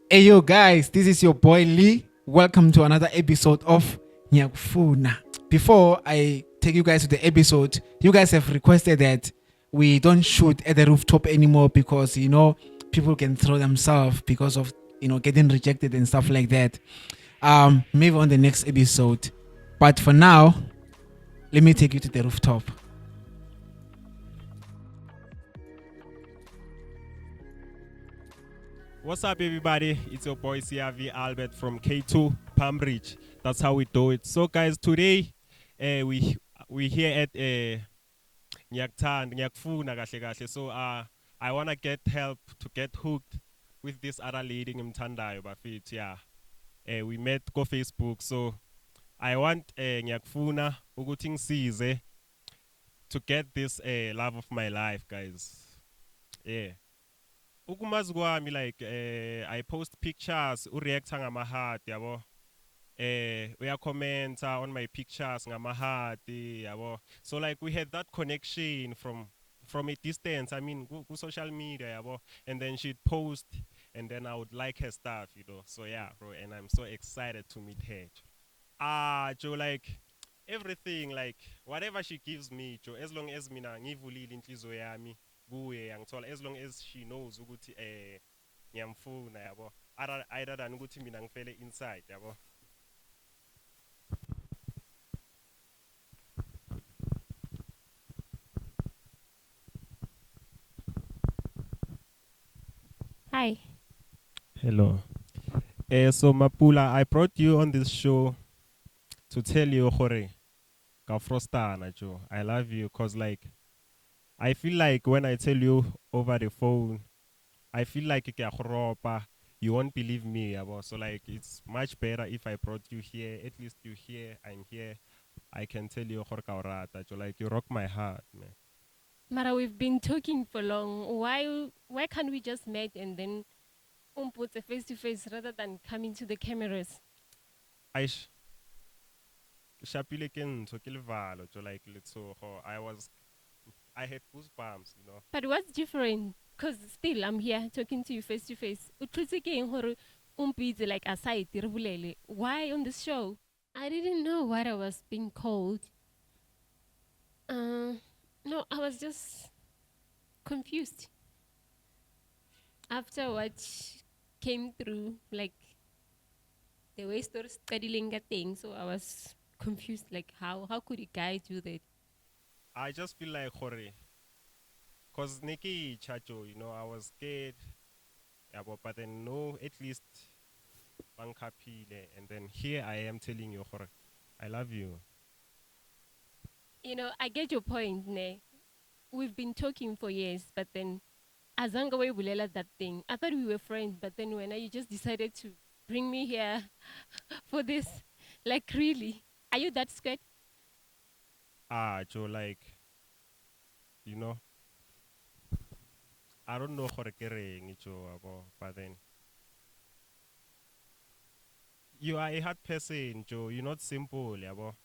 Hey yo guys, this is your boy Lee. Welcome to another episode of NGIYAKUFUNA. Before I take you guys to the episode, you guys have requested that we don't shoot at the rooftop anymore because people can throw themselves because of getting rejected and stuff like that. Maybe on the next episode. But for now, let me take you to the rooftop. What's up, everybody? It's your boy CRV Albert from K2 Palm Ridge. That's how we do it. So, guys, today we here at Nyakufuna kahle kahle. So, I wanna get help to get hooked with this other lady ngimthandayo bafethu. Yeah, we met go Facebook. So, I want Nyakufuna ukuthi ngisize to get this love of my life, guys. Yeah. Ukumazi kwami like I post pictures ureacta ngama-heart yabo uyakhomenta on my pictures ngama-heart yabo, so like we had that connection from a distance. I mean ku social media yabo, and then she'd post and then I would like her stuff, so yeah bro, and I'm so excited to meet her. Joe, like everything, like whatever she gives me, Joe, as long as mina ngivulile inhliziyo yami kuye yangithola, as long as she knows ukuthi ngiyamfuna yabo, other than ukuthi mina ngifele inside yabo. Hi. Hello. So Mapula, I brought you on this show to tell you gore ka frostana Joe, I love you, cause like I feel like when I tell you over the phone, I feel like you won't believe me yabo. So like it's much better if I brought you here. At least you here, I'm here. I can tell you gore ka o rata, Joe, like you rock my heart, man. Mara, we've been talking for long. Why can't we just meet and then put a face to face rather than coming to the cameras? Aish. Shapile ke ntho ke levalo, Joe, like letsogo. I had goosebumps. But what's different? Because still I'm here talking to you face to face. Like aside, why on this show? I didn't know what I was being called. No, I was just confused. After what came through, like the way stories studying a thing, so I was confused. Like how could a guy do that? I just feel like gore, cause Nikki Chacho, I was scared. Yeah, but then no, at least bankapile, and then here I am telling you gore, I love you. I get your point, ne. We've been talking for years, but then Azanga we bulela that thing. I thought we were friends, but then when you just decided to bring me here for this, like really, are you that scared? Joe, like, you know, I don't know gore ke reng, Joe, but then you are a hard person, Joe. You're not simple, yabo.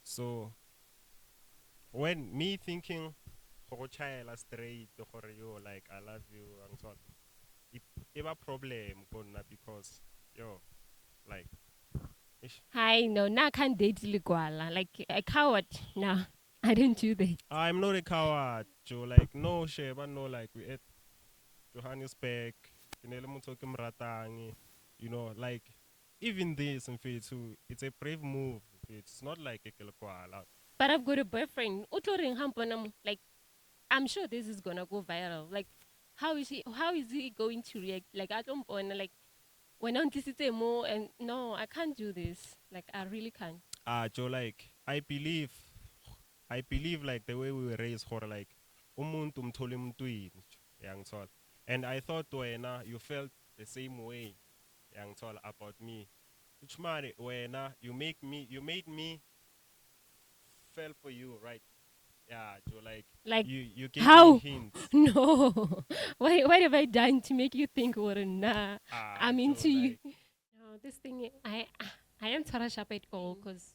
So when me thinking go child straight gore yo, like I love you and so on, it a problem kona because yo, like ish. Hi, no, now I can't date Ligwala. Like a coward. No, I didn't do that. I'm not a coward, Joe. Like no shit, but no, like we at Johannesburg, like even this and too, it's a brave move. It's not like a kelekwala. But I've got a boyfriend. Like, I'm sure this is gonna go viral. Like, how is he going to react? Like, I don't wanna like when I'm more and no, I can't do this. Like, I really can't. Joe, like I believe like the way we were raised for like umuntu umthole emntwini, yangithola. And I thought wena you felt the same way, yangithola, about me. Which man wena you made me fell for you, right? Yeah, Joe, like Like, you gave how? me hints. No. What have I done to make you think, well, nah, I'm Joe, into you? like, No, this thing, I am Tara Sharp at all. Because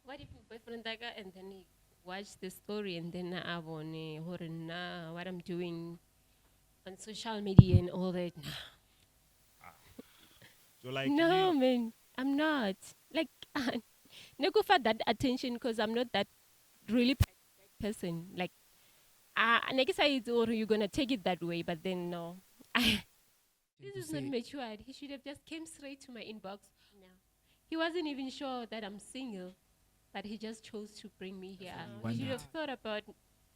what if my boyfriend daga and then he watched the story and then I want what I'm doing on social media and all that. So like No, man, I'm not. Like, no go for that attention because I'm not that really person. Like, next I or you're gonna take it that way, but then no. This is not matured. He should have just came straight to my inbox. No, he wasn't even sure that I'm single, but he just chose to bring me here. He should have thought about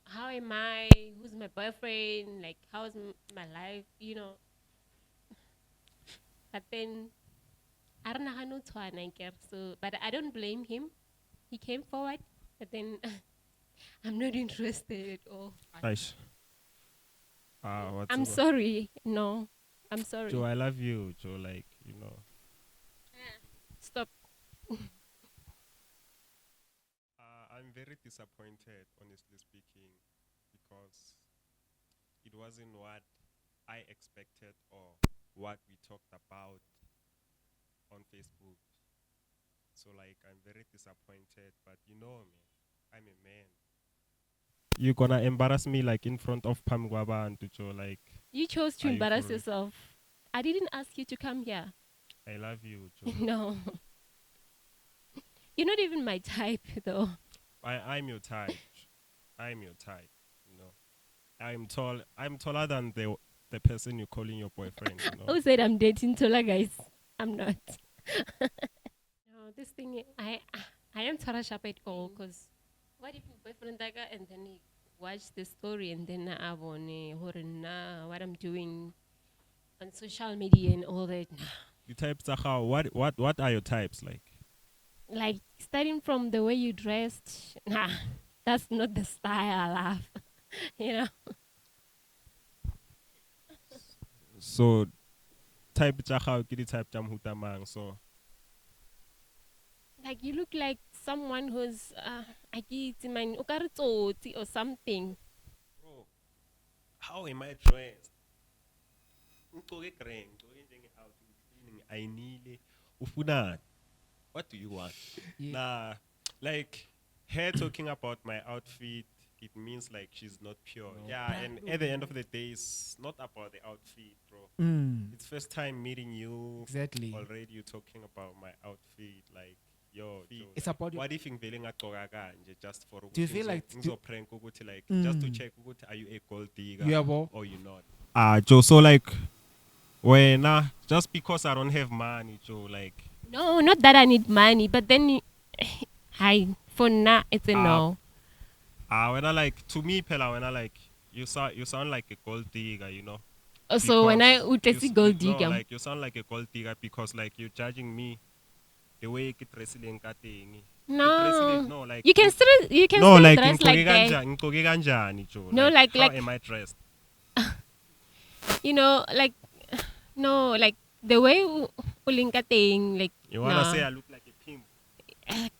how am I, who's my boyfriend, like how's my life, you know. But then I don't know how to answer. So, but I don't blame him. He came forward, but then I'm not interested at all. nice. I'm sorry. No, I'm sorry. Joe, I love you, Joe. Like, you know. Stop. I'm very disappointed, honestly speaking, because it wasn't what I expected or what we talked about on Facebook. So like I'm very disappointed, but you know me, I'm a man. You're gonna embarrass me like in front of Pamgwaba and Tucho, like You chose to Are you embarrass for real? yourself. I didn't ask you to come here. I love you, Joe. No. You're not even my type, though. I'm your type. I'm your type, you know. I'm taller than the person you're calling your boyfriend, you know. Who said I'm dating taller guys? I'm not. No, this thing, I am Tara Sharp at all, because what if my boyfriend daga and then he watched the story and then I want what I'm doing on social media and all that. The types are how what are your types like? Like starting from the way you dressed, nah, that's not the style I love. You know, So type tsa how ke di type tsa mohuta mang, so like you look like someone who's I get man or something. bro, how am I dressed? Ngcoke greng, ngcoke njenge-out, ngiclean, ayinile. Ufuna, what do you want? Yeah. Nah, like her talking about my outfit, it means like she's not pure. Yeah, and at the end of the day, it's not about the outfit, bro. It's first time meeting you. Exactly. Already you talking about my outfit, like yo. It's about your- what if ngivele ngagcoka kanje just for Do you feel like prank ukuthi like just to check ukuthi are you a gold digger Yabo. or you not? Joe, so like when just because I don't have money, Joe, like No, not that I need money, but then hi for now it's a no. when I like to me Pella, when I like you sound like a gold digger, you know. So when I Because see gold no, digger, like you sound like a gold digger because like you're judging me the way ke dressing ka teng. no, No, like you can still no, like dress like that. ngigqoke kanjani, Joe? No, how like- am I dressed? You know, like no, like the way ulinka thing, like You wanna nah, say I look like a pimp?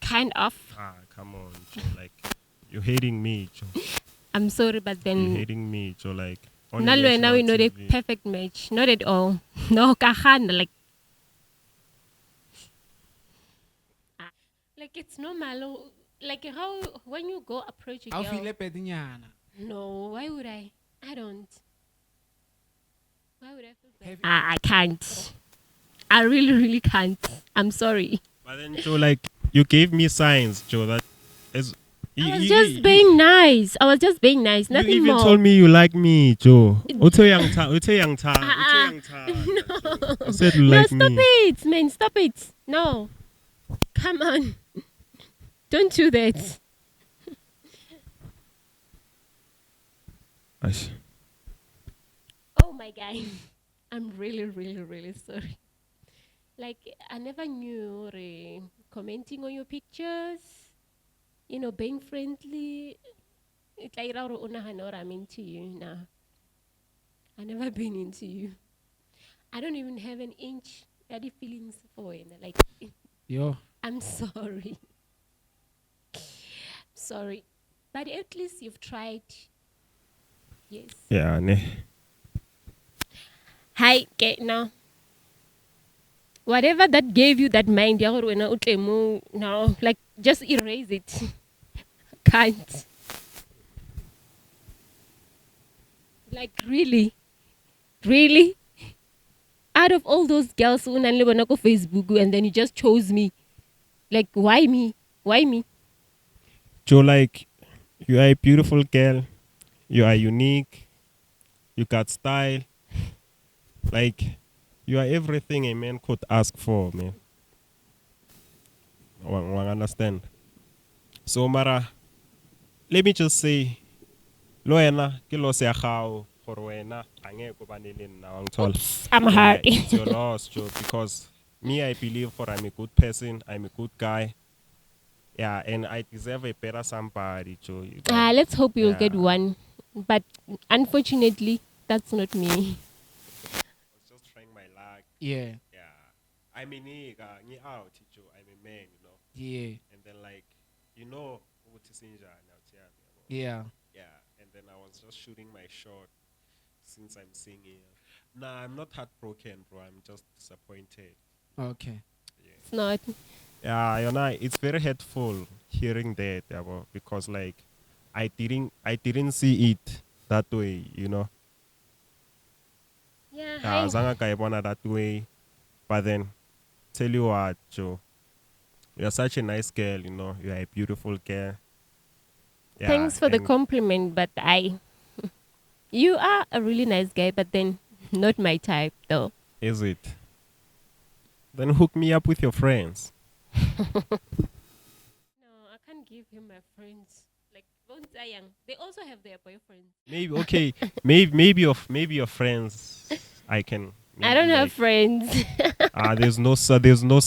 kind of. Come on, Joe. Like you're hating me, Joe. I'm sorry, but You're then hating me, Joe. Like on now national we know the TV. perfect match. Not at all. No, kahana like it's normal. Like how when you go approach a How girl. feel pedinyana? No, why would I? I don't. Why would I feel bad? Have- I can't. I really, really can't. I'm sorry. But then, Joe, like you gave me signs, Joe, that is. I was just being nice. I was just being nice. You Nothing even more. told me you like me, Joe. Ute yang ta. Ah, I said you No, like stop me. it, man. Stop it. No. Come on. Don't do that. Aish. Oh my God. I'm really, really, really sorry. Like, I never knew commenting on your pictures, you know, being friendly. It's like I'm into you now. I never been into you. I don't even have an inch daddy feelings for it. Like, Yo. I'm sorry. Sorry. But at least you've tried. Yes. Yeah, ne. Hi, okay, now. Whatever that gave you that mind, no, like just erase it. Can't. Like really? Really? out of all those girls who unanle ko Facebook and then you just chose me. Like why me? Why me? Joe, like, you are a beautiful girl. You are unique. You got style. Like, you are everything a man could ask for, man. Wang understand. So, Mara, let me just say, lo wena ke lo se ya gago gore wena a ngeke ba ne le nna wa ngithola. Oops, I'm hard. It's your loss, Joe, because me, I believe for I'm a good person, I'm a good guy. Yeah, and I deserve a better somebody, Joe. You know? Let's hope you'll get Yeah. one. But unfortunately, that's not me. I was just trying my luck. Yeah. Yeah. I'm a nigga, ngi out, Joe. I'm a man, you know. Yeah. And then like, you know, ukuthi sinjani out here, yabo. Yeah. Yeah. And then I was just shooting my shot since I'm singing. Nah, I'm not heartbroken, bro. I'm just disappointed. Okay. It's not. Yeah, you know, it's very hurtful hearing that, yabo, because like I didn't see it that way, you know. Yeah, Zanga kaibona that way. But then tell you what, Joe. You're such a nice girl, you know. You're a beautiful girl. Yeah, thanks for the and compliment, but you are a really nice guy, but then not my type though. is it? Then hook me up with your friends. No, I can't give him my friends. Like both are young. They also have their boyfriends. Maybe okay. maybe your friends. I can. I don't maybe, have friends. there's no such. There's no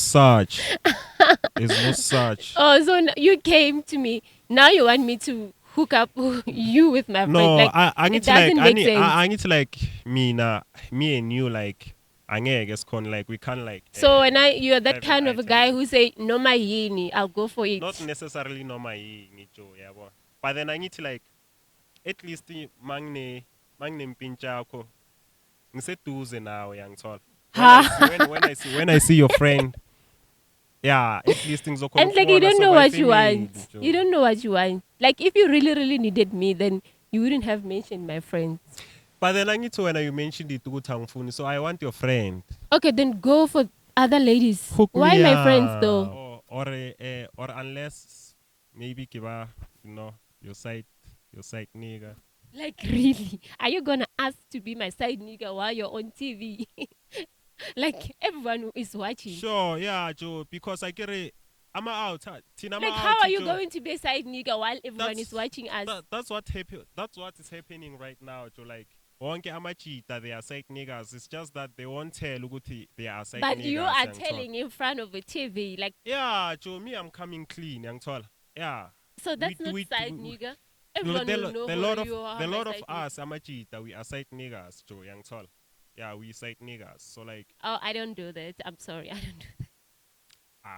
such. Oh, so you came to me. Now you want me to hook up you with my friend. No, Like, I need it to like doesn't I make need sense. I need to like me and you like I guess like we can't like So when you're that private kind of a items. guy who say no my yini, I'll go for it. Not necessarily no my ngicho yabo. But then I need to like at least mangne mpintsha yakho ngiseduze nawe yangithola. When I see your friend, yeah, at least things And like you don't know what you want. You don't know what you want. Like if you really, really needed me, then you wouldn't have mentioned my friends. But then I need to when you mentioned it to Tangfuni, so I want your friend. Okay, then go for other ladies. Hook Why me my up. friends though? Or unless maybe kiba, you know, your side nigga. Like really? Are you gonna ask to be my side nigga while you're on TV? Like everyone who is watching. Sure, yeah, Joe, because I get it. I'm out. Like how are you going to be a side nigga while everyone is watching us? That's what is happening right now, Joe. Like, wonke amachita, they are side niggas. It's just that they won't tell ukuthi they are side niggas. But you are telling in front of a TV, like. Yeah, Joe, me, I'm coming clean, young tall. Yeah. So that's not side nigga. Everyone will know the who lot you are. the my lot of side us, amachita, we are side niggas, Joe, young tall. Yeah, we side niggas. So like. Oh, I don't do that. I'm sorry, I don't do that.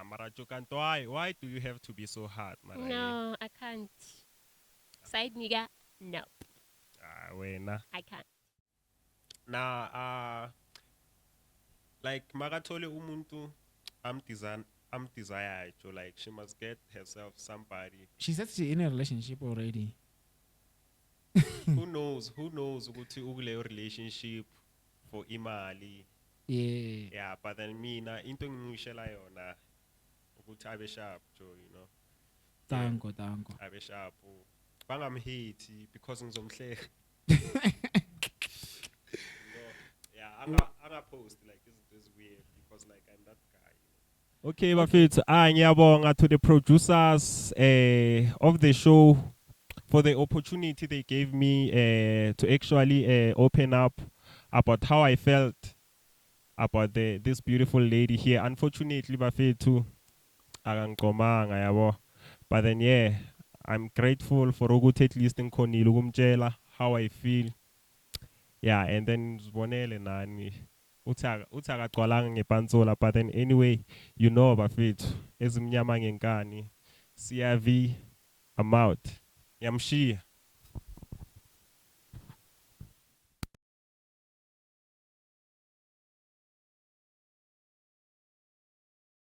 Mara Jokanto, why do you have to be so hard, Mara? No, I can't. Side nigga, no, Wena. I can't. Nah, like Magatole Umuntu, I'm desire, Joe. Like she must get herself somebody. She said she's in a relationship already. Who knows ukuthi ukule relationship for imali. Yeah. Yeah, but then mina into ngishela yona ukuthi abe sharp, Joe, you know. Tango. Abe sharp. Bangamhate because ngizomhleka. Yeah, I'm gonna post like this is weird because like I'm that guy. Okay, bafethu, ngiyabonga to the producers of the show for the opportunity they gave me to actually open up about how I felt about this beautiful lady here. Unfortunately, bafethu akangqomanga yabo. But then yeah, I'm grateful for ukuthi at least ngikhonile ukumtshela how I feel. Yeah, and then zibonele nani uthi akagcwalanga ngepansola, but then anyway, you know bafethu ezimnyama ngenkani. CRV, I'm out. Yamshiya.